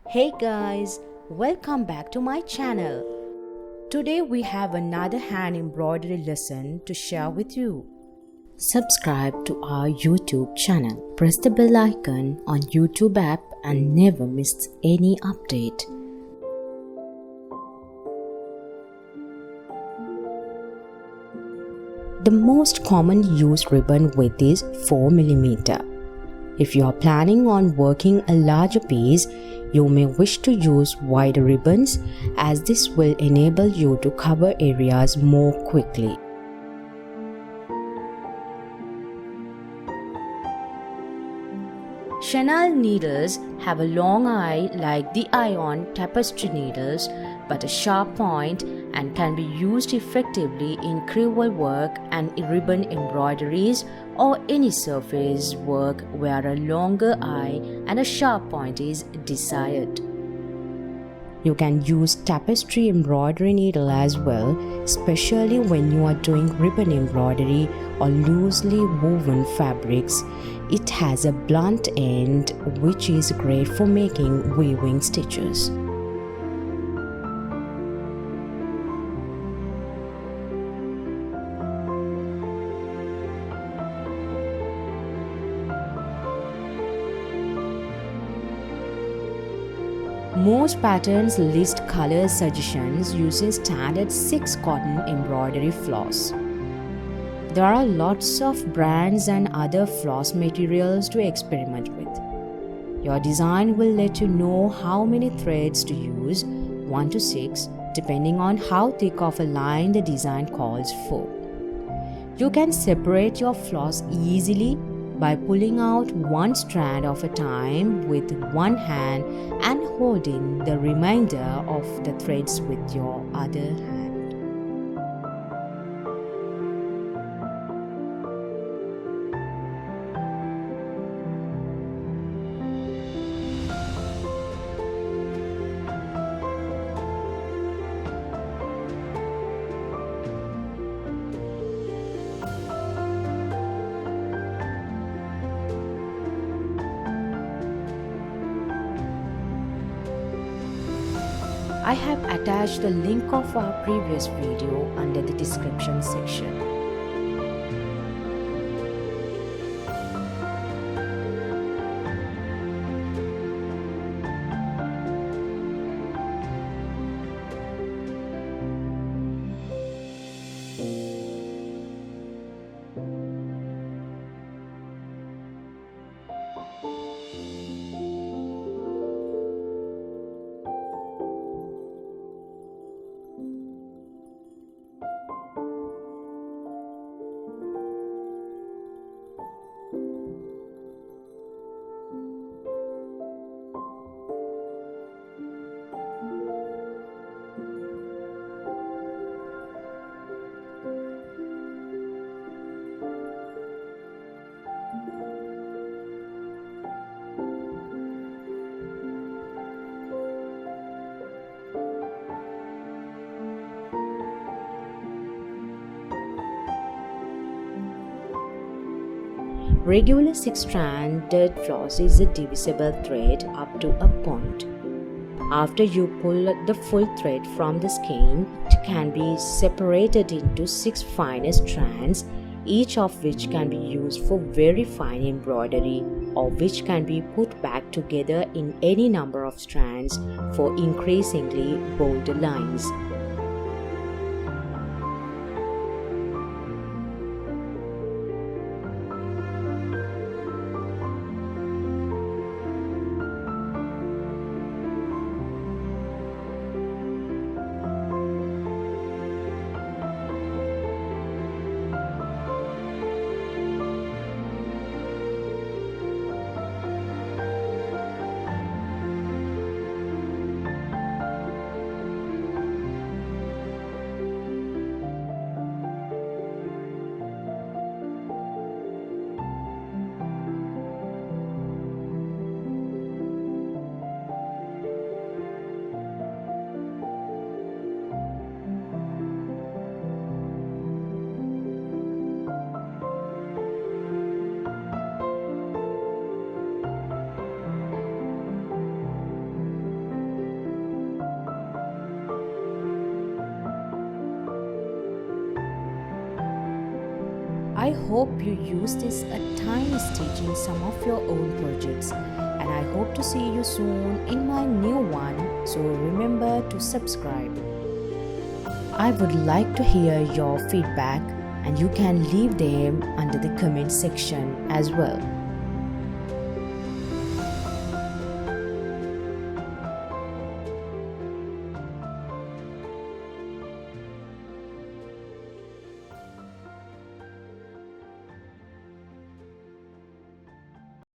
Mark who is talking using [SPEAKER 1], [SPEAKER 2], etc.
[SPEAKER 1] Hey guys, welcome back to my channel. Today we have another hand embroidery lesson to share with you. Subscribe to our YouTube channel. Press the bell icon on YouTube app and never miss any update. The most common used ribbon width is 4mm. If you are planning on working a larger piece, you may wish to use wider ribbons as this will enable you to cover areas more quickly. Chenille needles have a long eye like the eye on tapestry needles but a sharp point and can be used effectively in quill work and ribbon embroideries or any surface work where a longer eye and a sharp point is desired. You can use tapestry embroidery needle as well, especially when you are doing ribbon embroidery or loosely woven fabrics. It has a blunt end which is great for making weaving stitches. Most patterns list color suggestions using standard 6 cotton embroidery floss. There are lots of brands and other floss materials to experiment with. Your design will let you know how many threads to use, 1 to 6, depending on how thick of a line the design calls for. You can separate your floss easily by pulling out one strand of a time with one hand and holding the remainder of the threads with your other hand. I have attached the link of our previous video under the description section. Regular 6-stranded floss is a divisible thread up to a point. After you pull the full thread from the skein, it can be separated into 6 finer strands, each of which can be used for very fine embroidery or which can be put back together in any number of strands for increasingly bolder lines. I hope you use this a tiny stitch in some of your own projects, and I hope to see you soon in my new one, so remember to subscribe. I would like to hear your feedback, and you can leave them under the comment section as well.